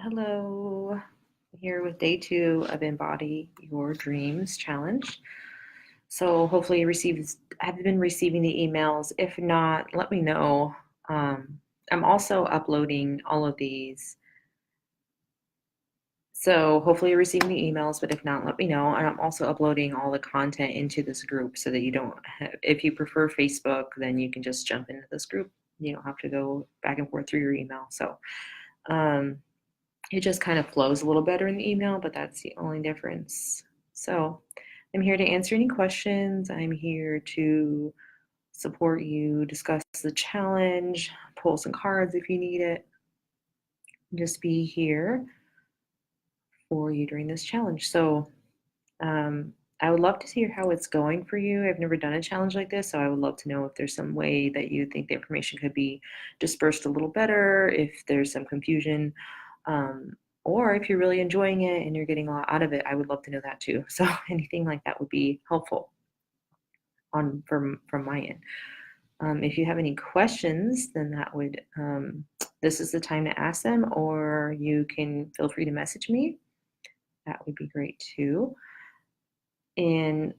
Hello, here with day 2 of Embody Your Dreams challenge. So hopefully I've been receiving the emails. If not, let me know. I'm also uploading all of these. So hopefully you're receiving the emails, but if not, let me know. And I'm also uploading all the content into this group so that you don't have, if you prefer Facebook, then you can just jump into this group. You don't have to go back and forth through your email. So, um, it just kind of flows a little better in the email, but that's the only difference. So I'm here to answer any questions. I'm here to support you, discuss the challenge, pull some cards if you need it. Just be here for you during this challenge. So I would love to hear how it's going for you. I've never done a challenge like this, so I would love to know if there's some way that you think the information could be dispersed a little better, if there's some confusion, um, or if you're really enjoying it and you're getting a lot out of it. I would love to know that too. So anything like that would be helpful from my end. If you have any questions, then this is the time to ask them, or you can feel free to message me. That would be great too. And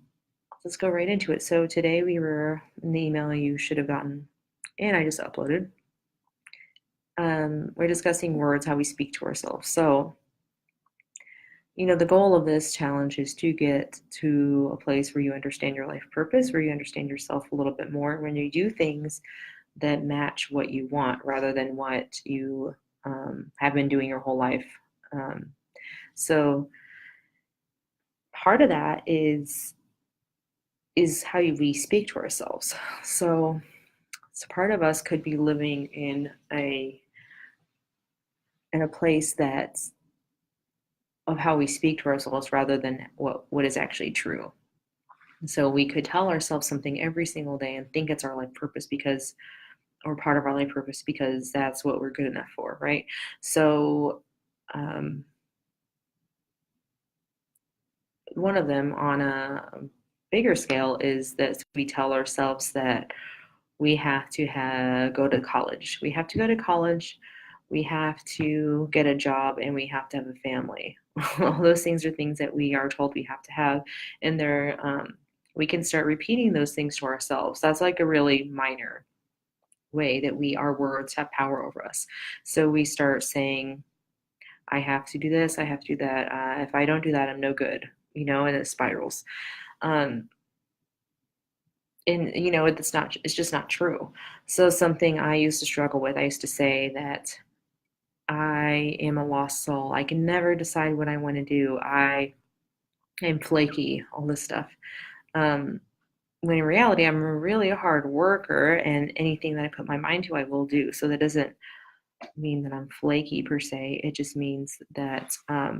let's go right into it. So today we were in the email you should have gotten, and I just uploaded. We're discussing words, how we speak to ourselves. So, the goal of this challenge is to get to a place where you understand your life purpose, where you understand yourself a little bit more, when you do things that match what you want rather than what you have been doing your whole life. So part of that is how we speak to ourselves. So part of us could be living in a place that's of how we speak to ourselves rather than what is actually true. So we could tell ourselves something every single day and think it's our life purpose or part of our life purpose because that's what we're good enough for, right? So one of them on a bigger scale is that we tell ourselves that we have to go to college. We have to go to college. We have to get a job, and we have to have a family. All those things are things that we are told we have to have, and we can start repeating those things to ourselves. That's like a really minor way that our words have power over us. So we start saying, I have to do this, I have to do that. If I don't do that, I'm no good, and it spirals. And it's just not true. So something I used to struggle with, I used to say that I am a lost soul. I can never decide what I want to do. I am flaky, all this stuff. When in reality, I'm really a hard worker, and anything that I put my mind to, I will do. So that doesn't mean that I'm flaky per se. It just means that I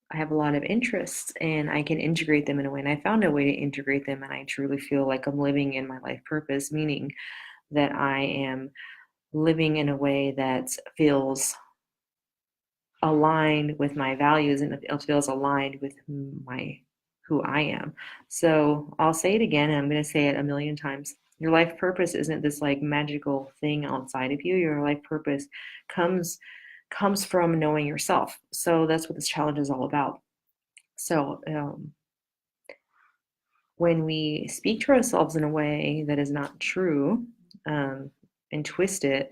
have a lot of interests and I can integrate them in a way. And I found a way to integrate them, and I truly feel like I'm living in my life purpose, meaning that I am living in a way that feels aligned with my values and it feels aligned with who I am. So I'll say it again, and I'm going to say it a million times. Your life purpose isn't this like magical thing outside of you. Your life purpose comes from knowing yourself. So that's what this challenge is all about. So when we speak to ourselves in a way that is not true, and twist it,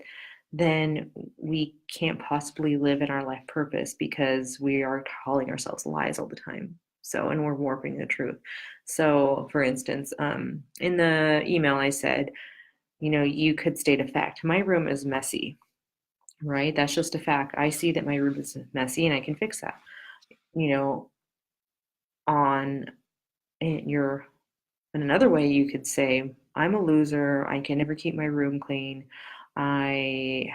then we can't possibly live in our life purpose because we are calling ourselves lies all the time. So, and we're warping the truth. So, for instance, in the email I said, you could state a fact. My room is messy, right? That's just a fact. I see that my room is messy and I can fix that. On your In another way, you could say, I'm a loser. I can never keep my room clean. I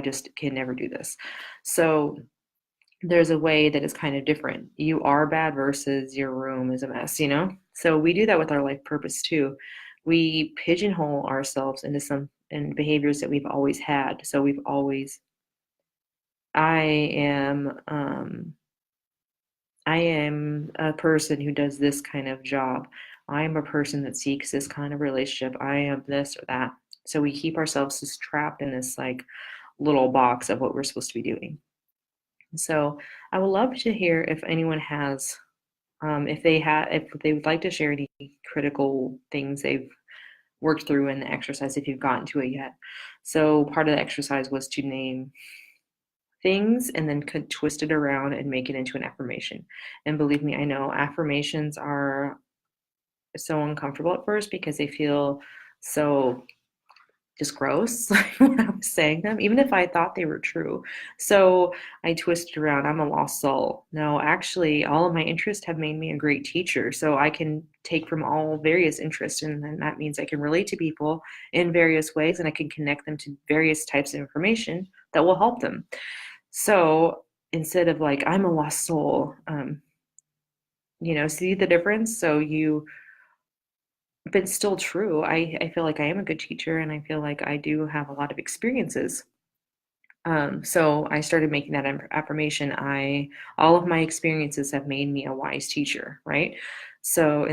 just can never do this. So there's a way that is kind of different. You are bad versus your room is a mess, So we do that with our life purpose too. We pigeonhole ourselves into in behaviors that we've always had. So I am a person who does this kind of job. I am a person that seeks this kind of relationship. I am this or that. So we keep ourselves just trapped in this like little box of what we're supposed to be doing. So I would love to hear if anyone has, if they would like to share any critical things they've worked through in the exercise, if you've gotten to it yet. So part of the exercise was to name things and then could twist it around and make it into an affirmation. And believe me, I know affirmations are so uncomfortable at first because they feel so just gross when I was saying them, even if I thought they were true. So I twisted around, I'm a lost soul. No, actually, all of my interests have made me a great teacher. So I can take from all various interests, and then that means I can relate to people in various ways and I can connect them to various types of information that will help them. So instead of like, I'm a lost soul, see the difference? So you, but still true. I feel like I am a good teacher and I feel like I do have a lot of experiences. So I started making that affirmation. All of my experiences have made me a wise teacher, right? So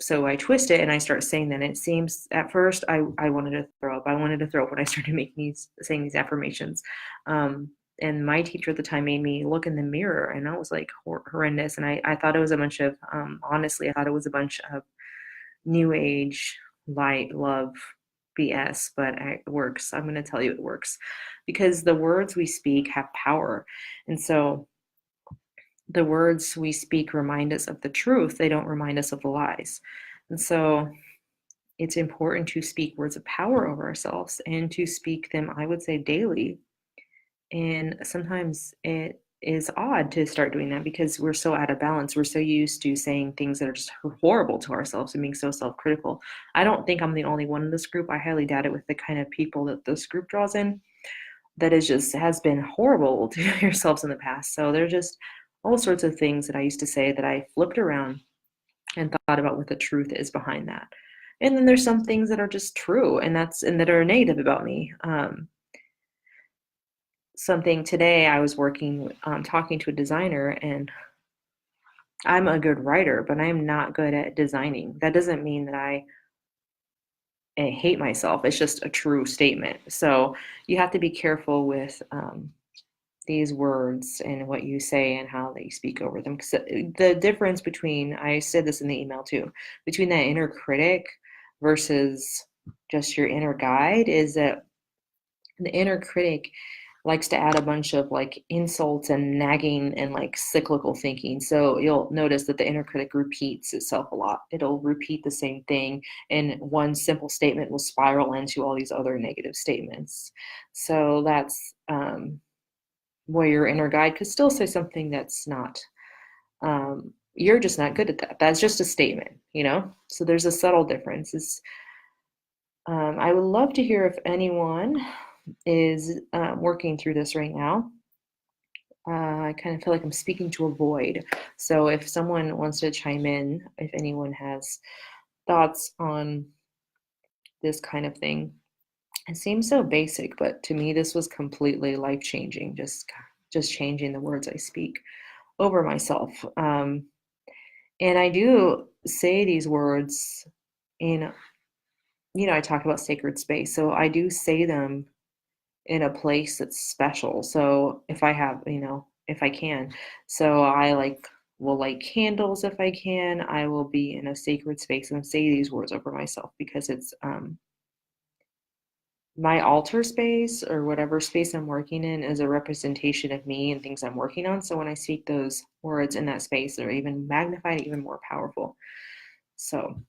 so I twist it and I start saying that. And it seems at first I wanted to throw up. I wanted to throw up when I started saying these affirmations. And my teacher at the time made me look in the mirror and that was like horrendous. And I thought it was a bunch of, honestly, I thought it was a bunch of new age, light, love, BS, but it works. I'm going to tell you it works because the words we speak have power. And so the words we speak remind us of the truth. They don't remind us of the lies. And so it's important to speak words of power over ourselves and to speak them, I would say, daily. And sometimes it is odd to start doing that because we're so out of balance. We're so used to saying things that are just horrible to ourselves and being so self-critical. I don't think I'm the only one in this group. I highly doubt it with the kind of people that this group draws in. That is just has been horrible to yourselves in the past. So there's just all sorts of things that I used to say that I flipped around and thought about what the truth is behind that. And then there's some things that are just true and that are negative about me. Something today I was talking to a designer, and I'm a good writer, but I'm not good at designing. That doesn't mean that I hate myself. It's just a true statement. So you have to be careful with these words and what you say and how they speak over them. Because the difference between, I said this in the email too, between that inner critic versus just your inner guide is that the inner critic likes to add a bunch of like insults and nagging and like cyclical thinking. So you'll notice that the inner critic repeats itself a lot. It'll repeat the same thing, and one simple statement will spiral into all these other negative statements. So that's where your inner guide could still say something that's not, you're just not good at that. That's just a statement, you know? So there's a subtle difference. I would love to hear if anyone is working through this right now. I kind of feel like I'm speaking to a void. So if someone wants to chime in, if anyone has thoughts on this kind of thing, it seems so basic, but to me this was completely life-changing. Just changing the words I speak over myself. And I do say these words in, I talk about sacred space. So I do say them in a place that's special. So if I have, if I can. So I will light candles if I can. I will be in a sacred space and say these words over myself because it's my altar space or whatever space I'm working in is a representation of me and things I'm working on. So when I speak those words in that space, they're even magnified, even more powerful. So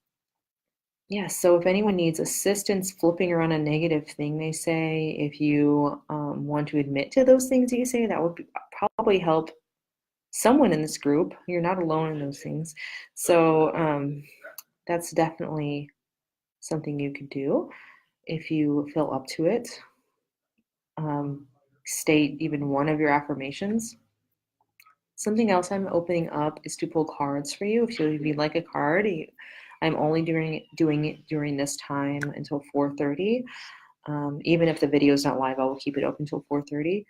yeah, so if anyone needs assistance flipping around a negative thing they say, if you want to admit to those things you say, that would probably help someone in this group. You're not alone in those things. So that's definitely something you could do if you feel up to it. State even one of your affirmations. Something else I'm opening up is to pull cards for you. If you'd like a card, I'm only doing it during this time until 4:30. Even if the video is not live, I will keep it open until 4:30.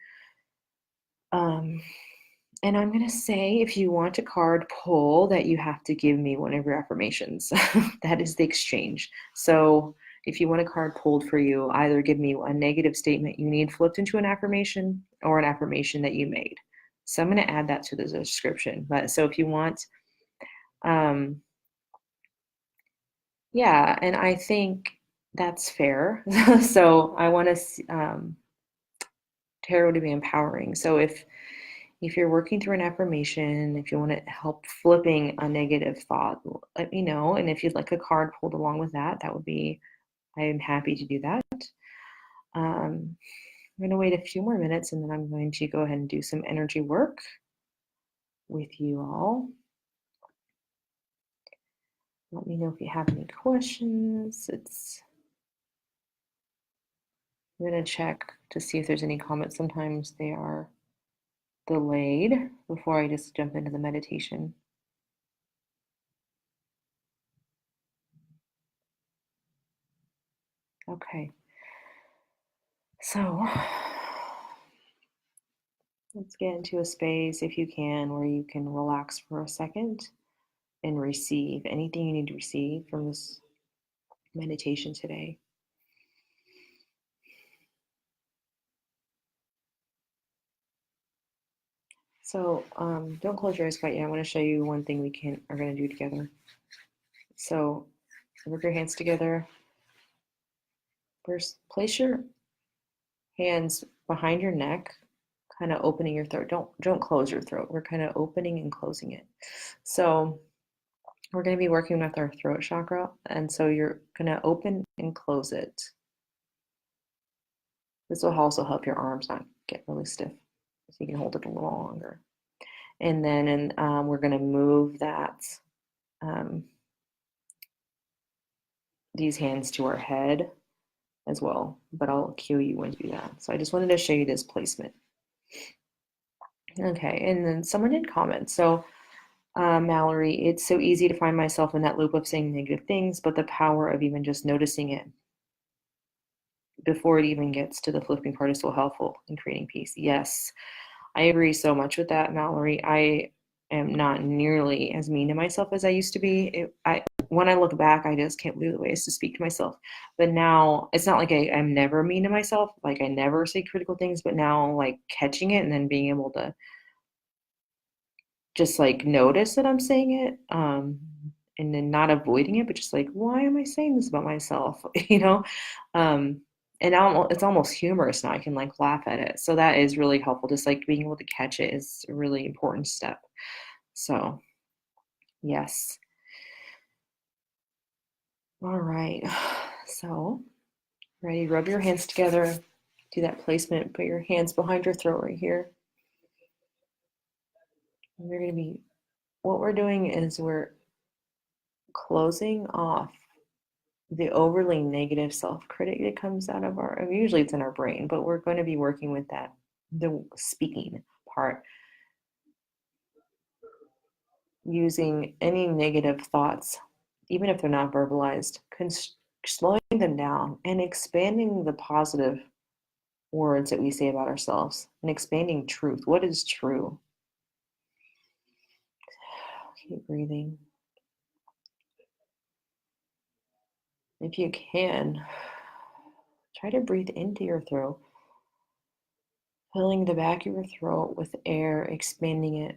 And I'm going to say, if you want a card pull, that you have to give me one of your affirmations. That is the exchange. So if you want a card pulled for you, either give me a negative statement you need flipped into an affirmation or an affirmation that you made. So I'm going to add that to the description. But so if you want, yeah, and I think that's fair. So I want to tarot to be empowering. So if you're working through an affirmation, if you want to help flipping a negative thought, let me know. And if you'd like a card pulled along with that, that would be, I am happy to do that. I'm going to wait a few more minutes and then I'm going to go ahead and do some energy work with you all. Let me know if you have any questions. I'm going to check to see if there's any comments. Sometimes they are delayed before I just jump into the meditation. Okay. So let's get into a space, if you can, where you can relax for a second and receive anything you need to receive from this meditation today. So don't close your eyes quite yet. I want to show you one thing we are going to do together. So rub your hands together. First, place your hands behind your neck, kind of opening your throat. Don't close your throat. We're kind of opening and closing it. So we're going to be working with our throat chakra, and so you're going to open and close it. This will also help your arms not get really stiff, so you can hold it a little longer. And then we're going to move these hands to our head as well, but I'll cue you when to do that. So I just wanted to show you this placement. Okay, and then someone did comment. So Mallory, it's so easy to find myself in that loop of saying negative things, but the power of even just noticing it before it even gets to the flipping part is so helpful in creating peace. Yes, I agree so much with that, Mallory. I am not nearly as mean to myself as I used to be. When I look back, I just can't believe the way I used to speak to myself. But now it's not like I'm never mean to myself. Like I never say critical things, but now like catching it and then being able to just like notice that I'm saying it, and then not avoiding it, but just like, why am I saying this about myself? You know? And now it's almost humorous now. I can like laugh at it. So that is really helpful. Just like being able to catch it is a really important step. So, yes. All right. So, ready? Rub your hands together. Do that placement. Put your hands behind your throat right here. And we're going to be, what we're doing is we're closing off the overly negative self-critic that comes out of usually it's in our brain, but we're going to be working with that, the speaking part, using any negative thoughts, even if they're not verbalized, slowing them down and expanding the positive words that we say about ourselves and expanding truth. What is true? Keep breathing. If you can, try to breathe into your throat, filling the back of your throat with air, expanding it.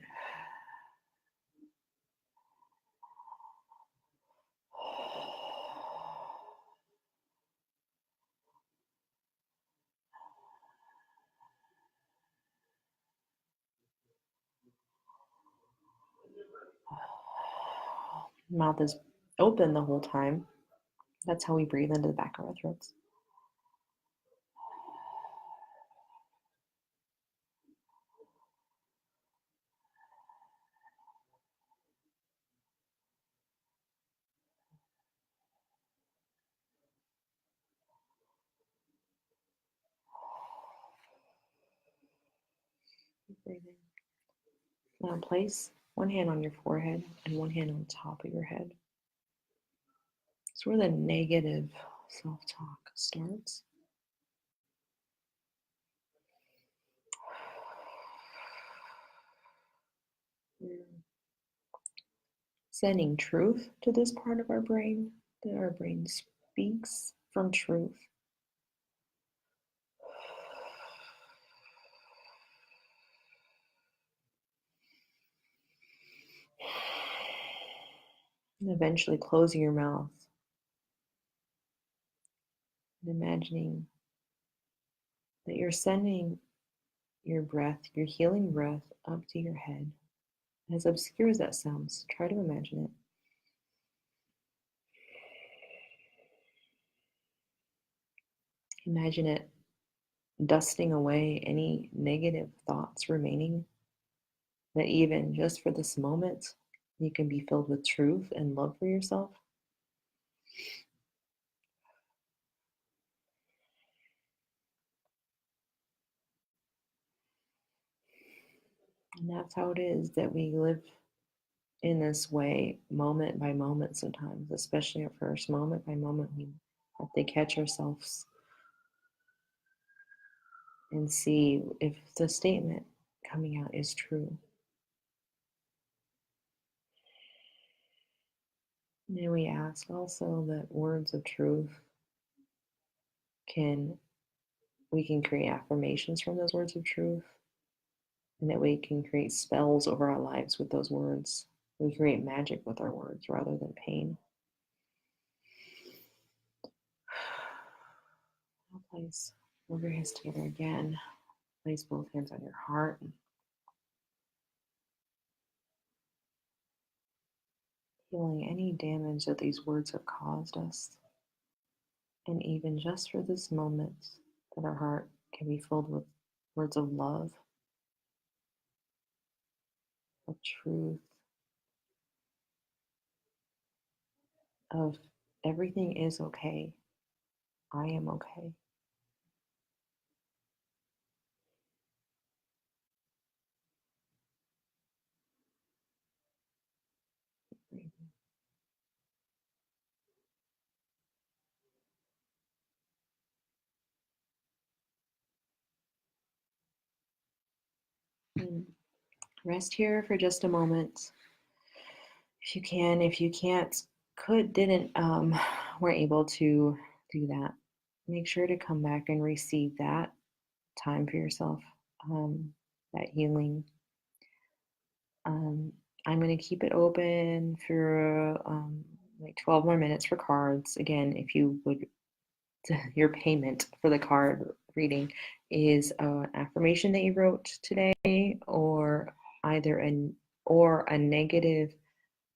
Mouth is open the whole time. That's how we breathe into the back of our throats. Keep breathing. Now place one hand on your forehead and one hand on top of your head. It's where the negative self-talk starts. We're sending truth to this part of our brain that our brain speaks. from truth. And eventually closing your mouth and imagining that you're sending your breath, your healing breath, up to your head. As obscure as that sounds, try to imagine it. Imagine it dusting away any negative thoughts remaining, that even just for this moment, you can be filled with truth and love for yourself. And that's how it is that we live in this way, moment by moment sometimes, especially at first, moment by moment, we have to catch ourselves and see if the statement coming out is true. And then we ask also that words of truth we can create affirmations from those words of truth, and that we can create spells over our lives with those words. We create magic with our words rather than pain. Now place both your hands together again. Place both hands on your heart. Healing any damage that these words have caused us. And even just for this moment, that our heart can be filled with words of love, of truth, of everything is okay. I am okay. And rest here for just a moment. If you can, if you can't, weren't able to do that, make sure to come back and receive that time for yourself, that healing. I'm going to keep it open for like 12 more minutes for cards. Again, if you would, your payment for the card reading is an affirmation that you wrote today, or either a negative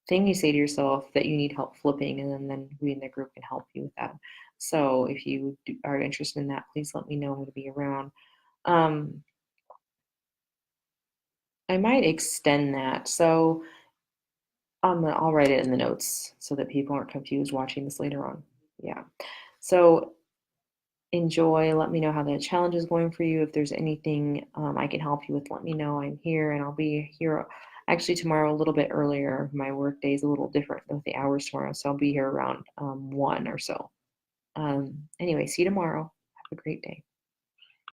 thing you say to yourself that you need help flipping, and then we in the group can help you with that. So if you are interested in that, please let me know. I'm going to be around. I might extend that. So I'll write it in the notes so that people aren't confused watching this later on. Yeah. So enjoy. Let me know how the challenge is going for you. If there's anything I can help you with, let me know. I'm here, and I'll be here actually tomorrow a little bit earlier. My work day is a little different with the hours tomorrow, so I'll be here around 1 or so. Anyway, see you tomorrow. Have a great day.